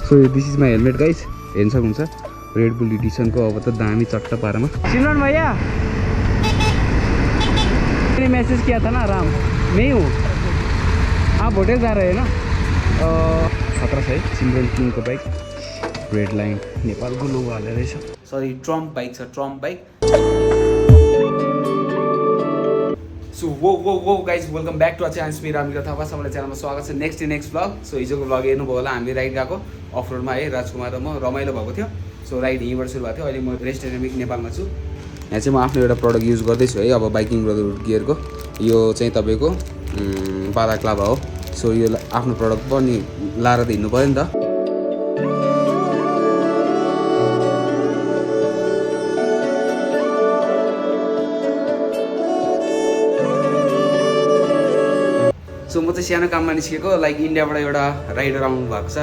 So this is my helmet guys, हेर्न सक्नुहुन्छ red bull एडिसनको। अब त दामी चट्टा पारामा। सिमरन भैया मैंने मैसेज किया था ना राम, मैं ही हूँ, आप होटल जा रहे हैं ना। खतरा छ है सिमरन किङको बाइक, रेड लाइन नेपालको लोगो हालेर रहेछ। सरी ट्रम्प बाइक छ, ट्रम्प बाइक। सो वो guys welcome back to channel मेरो थापा। सबैलाई च्यानलमा स्वागत छ। Next vlog. सो हिजोको भ्लग हेर्नुभयो होला, हामी राइड गएको अफ रोडमा है, राजकुमार र म। रमाइलो भएको थियो। सो राइड यहीँबाट सुरु भएको थियो। अहिले म रेस्टोरेन्ट नेपालमा छु। यहाँ चाहिँ म आफ्नो एउटा प्रडक्ट युज गर्दैछु है, अब बाइकिङ ब्रदरहुड गियरको। यो चाहिँ तपाईँको बालाक्लाभा हो। सो यो आफ्नो प्रडक्ट पनि लाएर त हिँड्नु पऱ्यो नि त। सो म चाहिँ सानो काममा निस्केको, लाइक इन्डियाबाट एउटा राइडर आउनु भएको छ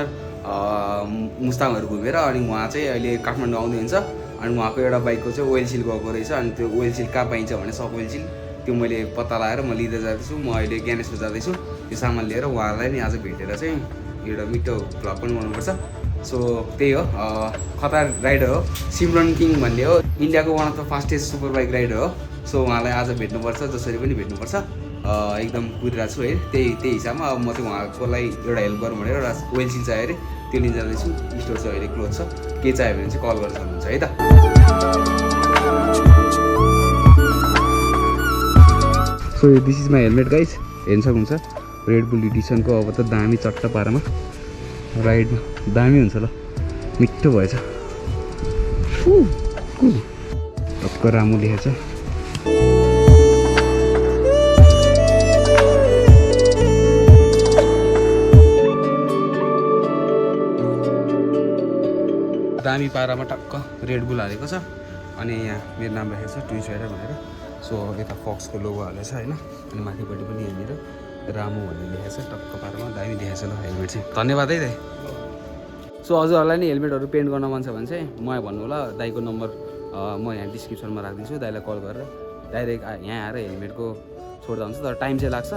मुस्ताङहरू घुमेर। अनि उहाँ चाहिँ अहिले काठमाडौँ आउँदै हुन्छ। अनि उहाँको एउटा बाइकको चाहिँ ओइल सिल गएको रहेछ। अनि त्यो ओइल सिल कहाँ पाइन्छ भने सब ओइल सिल त्यो मैले पत्ता लगाएर म लिँदै जाँदैछु। म अहिले ज्ञानेश्वर जाँदैछु त्यो सामान लिएर। उहाँलाई नि आज भेटेर चाहिँ एउटा मिठो भ्लग पनि बनाउनुपर्छ। सो त्यही हो, खतरा राइडर हो सिमरन किङ भन्ने हो, इन्डियाको one of the fastest super bike rider हो। सो उहाँलाई आज भेट्नुपर्छ, जसरी पनि भेट्नुपर्छ। एकदम कुदिरहेको छु है, त्यही हिसाबमा अब म चाहिँ उहाँकोलाई एउटा हेल्प गरौँ भनेर एउटा ओइल सिल चाहियो अरे, त्यो लिन जाँदैछु। स्टोर चाहिँ अहिले क्लोज छ, के चाहियो भने चाहिँ कल गर्न सक्नुहुन्छ है त। So this is my helmet guys, हेर्न सक्नुहुन्छ रेड बुल एडिसनको। अब त दामी चट्टा पारामा राइडमा दामी हुन्छ ल, मिठो भएछ। टक्क राम्रो लेखेछ। दामी पारामा टक्क रेड बुल हालेको छ। अनि यहाँ मेरो नाम राखेको छ ट्विस्ट राइडर भनेर। सो यता फक्सको लोगो हालेको छ होइन। अनि माथिपट्टि पनि यहाँनिर रामु भन्ने लेखेको छ, टक्क पारामा दामी देखाएको छ ल हेलमेट चाहिँ। धन्यवाद है दाइ। सो हजुरहरूलाई नि हेलमेटहरू पेन्ट गर्न मन छ भने चाहिँ मलाई भन्नु होला, दाइको नम्बर म यहाँ डिस्क्रिप्सनमा राखिदिन्छु। दाइलाई कल गरेर डाइरेक्ट यहाँ आएर हेलमेटको छोड्दा हुन्छ। तर टाइम चाहिँ लाग्छ,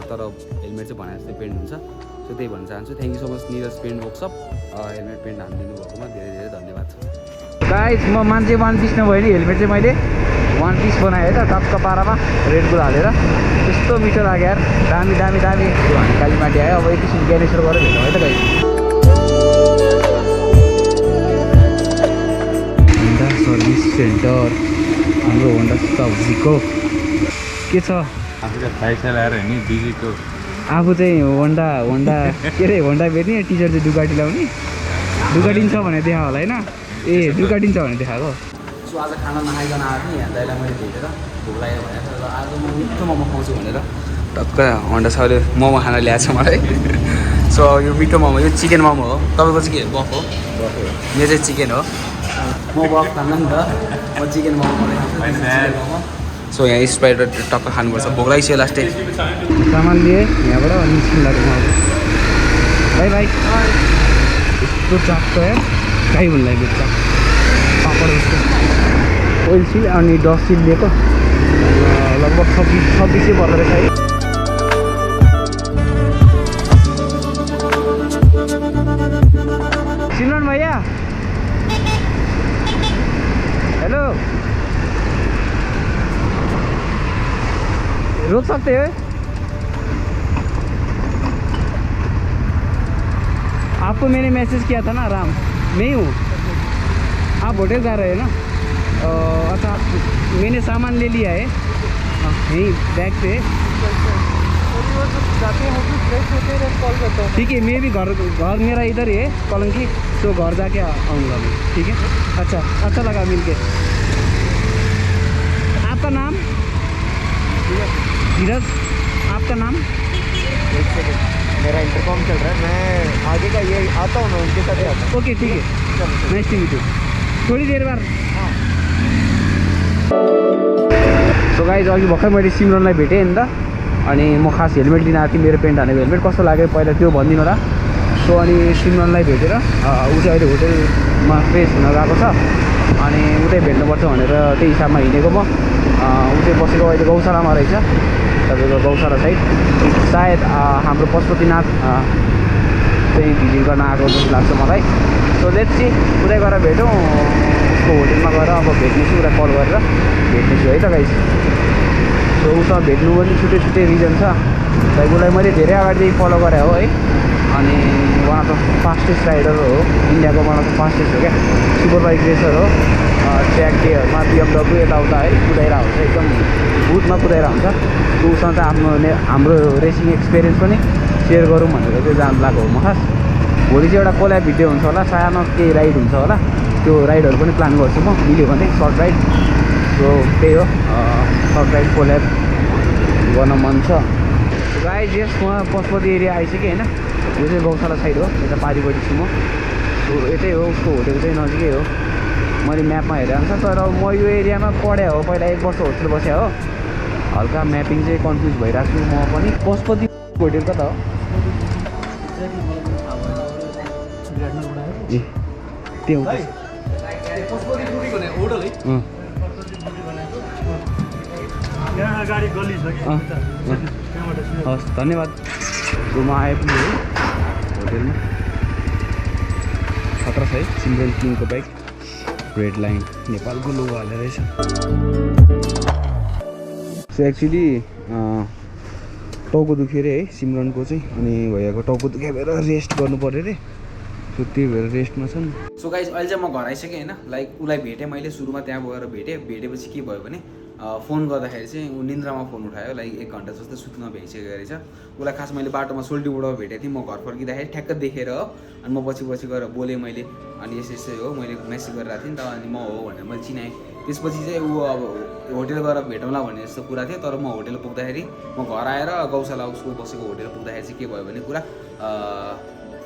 तर हेलमेट चाहिँ भने जस्तै पेन्ट हुन्छ। सो त्यही भन्न चाहन्छु। Thank you so much Niraj paint workshop, helmet paint हालिदिनु भएकोमा धेरै धेरै धन्यवाद छ। गाइस म मान्छे वान पिस नभए नि हेलमेट चाहिँ मैले वान पिस बनाएँ त, टक्क पारामा रेड बुल हालेर। यस्तो मिठो लाग्यो यार, दामी दामी दामी। त्यो हामी कालीमाटी आयो, अब एकैछिन ज्ञानेश्वर गरेर भेटौँ है त गाइस। होन्डा सर्भिस सेन्टर हाम्रो होन्डा सब्जीको के छ। आफू चाहिँ होन्डा के अरे होन्डा बेच्ने, टिचर चाहिँ डुकाटी लाउने। डुकाटिन्छ भने देखा होला होइन, ए डुकाटिन्छ भने देखाएको। सो आज खाना नखाइकन आएको थिएँ यहाँ, दाइलाई मैले भेटेर भोक लाग्यो भनेर। र आज म मिठो मोमो खुवाउँछु भनेर टक्क होन्डा सरले मोमो खाना ल्याएको छ मलाई। सो यो मिठो मोमो, यो चिकन मोमो हो। तपाईँको चाहिँ के बफ हो? यो चाहिँ चिकन हो। म बफ खान्न नि त, म चिकन मोमो मात्रै खान्छु। सो यहाँ स्प्राइट टक्क खानुपर्छ, भोक लागिसक्यो लास्टै। सामान लिएँ यहाँबाट अनि निस्किनु लाग्यो म। भाइ भाइ यस्तो चाप्छ यार, गाई भन्नु लाग्यो चाप पापड जस्तो। ओइल सिल अनि डस्ट सिल लिएको लगभग 26 पर्दो रहेछ है। सिमरन भैया हेलो, रोक सकते हो? आपको मैंने मैसेज किया था ना राम, मैं ही हूँ, आप होटल जा रहे हैं ना। अच्छा मैंने सामान ले लिया है यहीं बैग पे। ठीक है, मैं भी घर मेरा इधर ही है कलंकी, तो घर जाके आऊँगा मैं। ठीक है, अच्छा लगा मिलके। आपका नाम? धीरज। आपका नाम? एक सेकंड, मेरा इंटरकॉम चल रहा है, मैं आगे का ये आता हूँ ना, उनके साथ आता हूँ। ओके ठीक है, नाइस टू मीट यू। थोड़ी देर बाद। सो गाइज अघि भर्खर मैले सिमरनलाई भेटेँ नि त। अनि म खास हेलमेट लिन आएको थिएँ, मेरो पेन्ट हानेको हेलमेट कस्तो लाग्यो पहिला त्यो भनिदिनु होला। सो अनि सिमरनलाई भेटेर ऊ चाहिँ अहिले होटेलमा फ्रेस हुन गएको छ। अनि उतै भेट्नुपर्छ भनेर त्यही हिसाबमा हिँडेको म। उतै बसेको अहिले गौशालामा रहेछ, तपाईँको गौशाला साइड सायद हाम्रो पशुपतिनाथ चाहिँ भिजिट गर्न आएको जस्तो लाग्छ मलाई। सो लेट्स सी उतै गएर भेटौँ, उसको होटेलमा गएर अब भेट्नेछु, उसलाई कल गरेर भेट्नेछु है त गाइस। सो उता भेट्नु पनि छुट्टै छुट्टै रिजन छ। लाइक उसलाई मैले धेरै अगाडिदेखि फलो गरेँ हो है, अनि उहाँ त फास्टेस्ट राइडर हो, इन्डियाको वान अफ द फास्टेस्ट हो क्या, सुपर बाइक रेसर हो। ट्र्याक डेहरूमा BMW यताउता है कुदाइरहेको हुन्छ, एकदम बुथमा कुदाइरहेको हुन्छ। त्यो उसँग चाहिँ हाम्रो रेसिङ एक्सपिरियन्स पनि सेयर गरौँ भनेर चाहिँ जानु लागेको हो म खास। भोलि चाहिँ एउटा कोल्याब भिडियो हुन्छ होला, सानो केही राइड हुन्छ होला, त्यो राइडहरू पनि प्लान गर्छु म, मिल्यो भने सर्ट राइड। सो त्यही हो, सर्ट राइड कोल्याब गर्न मन छ गाइस। यस म पशुपति एरिया आइसकेँ होइन, यो चाहिँ गौशाला साइड हो, यता पारिपट्टि छु म। सो यतै हो, उसको होटेल चाहिँ नजिकै हो, मैले म्यापमा हेरेर आउँछ। तर म यो एरियामा पढेँ हो, पहिला 1 वर्ष होस्टेल बसेँ हो, हल्का म्यापिङ चाहिँ कन्फ्युज भइरहेको छु म पनि। पशुपति होटेल कता हो? ए त्यो हस् धन्यवाद। म आइपुग्यो होटेलमा, खतरा छ है, सिमरन किङको बाइक, रेड लाइन नेपालको लोगो हालेर रहेछ। सो एक्चुली टाउको दुख्यो अरे है सिमरनको चाहिँ, अनि भैयाको टाउको दुख्यो भएर रेस्ट गर्नु पऱ्यो अरे, सो त्यही भएर रेस्टमा छन्। सो गाइस अहिले चाहिँ म घर आइसकेँ होइन, लाइक उसलाई भेटेँ मैले सुरुमा, त्यहाँ गएर भेटेपछि के भयो भने फोन गर्दाखेरि चाहिँ ऊ निन्द्रामा फोन उठायो, लाइक 1 घन्टा जस्तो सुत्न भ्याइसकेको रहेछ। उसलाई खास मैले बाटोमा सोल्टीबुढामा भेटेको थिएँ, म घर फर्किँदाखेरि ठ्याक्क देखेर हो, अनि म पछि गएर बोलेँ मैले, अनि यसै हो मैले मेसेज गरिरहेको थिएँ नि त, अनि म हो भनेर मैले चिनाएँ। त्यसपछि चाहिँ ऊ अब होटेल गएर भेटौँला भन्ने जस्तो कुरा थियो। तर म होटेल पुग्दाखेरि, म घर आएर गौशाला उसको बसेको होटेल पुग्दाखेरि चाहिँ के भयो भने कुरा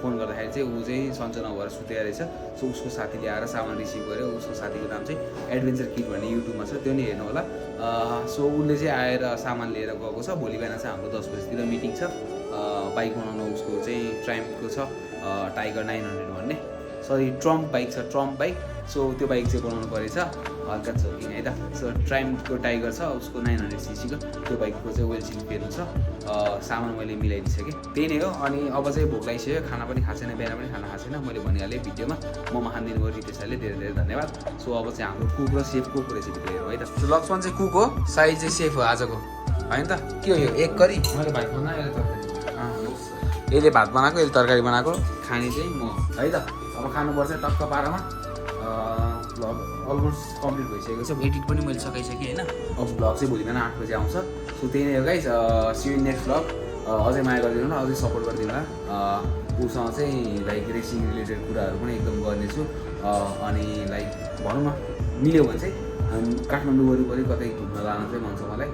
फोन गर्दाखेरि चाहिँ ऊ चाहिँ सन्चो नभएर सुतेको रहेछ। सो उसको साथीले आएर सामान रिसिभ गर्यो, उसको साथीको नाम चाहिँ एडभेन्चर किट भन्ने युट्युबमा छ, त्यो नि हेर्नु होला। सो उसले चाहिँ आएर सामान लिएर गएको छ। भोलि बिहान चाहिँ हाम्रो 10 बजीतिर मिटिङ छ, बाइक बनाउनु उसको चाहिँ ट्राम्पको छ, टाइगर 900 भन्ने, सरी ट्रम्प बाइक छ, ट्रम्प बाइक। सो त्यो बाइक चाहिँ बनाउनु परेछ, हल्का जोकिङ है त। सो ट्राम्पको टाइगर छ उसको 900cc को, त्यो बाइकको चाहिँ वेल सिल फेर्नु छ। सामान मैले मिलाइदिइसकेँ, त्यही नै हो। अनि अब चाहिँ भोक लागिसक्यो, खाना पनि खाएको छैन, बिहान पनि खाना खाएको छैन, मैले भनिहालेँ भिडियोमा। मोमो खानिदिनु भयो रितेशले, धेरै धेरै धन्यवाद। सो अब चाहिँ हाम्रो कुक र सेफको रेसिपी हेरौँ है त। सो लक्ष्मण चाहिँ कुक हो, साई चाहिँ सेफ हो आजको होइन त। के हो यो एग करी? मैले भात बनाएको, यसले भात बनाएको, यसले तरकारी बनाएको, खाने चाहिँ म है त। अब खानुपर्छ टक्क पारामा। भ्लग अलमोस्ट कम्प्लिट भइसकेको छ, एडिट पनि मैले सकाइसकेँ होइन। अब भ्लग चाहिँ भोलि बिहान 8 बजी आउँछ। सो त्यही नै हो guys, see you in next vlog. अझै माया गरिदिनु होला, अझै सपोर्ट गरिदिनु होला। उसँग चाहिँ लाइक रेसिङ रिलेटेड कुराहरू पनि एकदम गर्नेछु। अनि लाइक भनौँ न मिल्यो भने चाहिँ काठमाडौँ वरिपरि कतै घुम्न लान चाहिँ मन छ मलाई।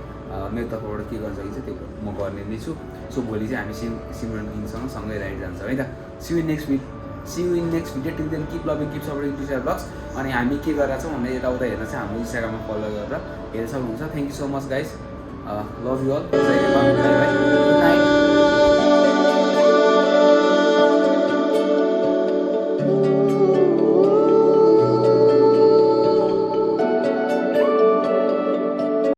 मेरो तर्फबाट के गर्न सकिन्छ त्यो म गर्ने नै छु। सो भोलि चाहिँ हामी सिमरन किङसँग सँगै राइड जान्छ है त। See you in next video. Till then keep loving, keep supporting to share blogs. अनि हामी के गरेर छौँ भने यताउता हेर्न चाहिँ हाम्रो इन्स्टाग्राममा फलो गरेर हेर्न सक्नुहुन्छ। Thank you so much guys, love you all, bye bye, good night.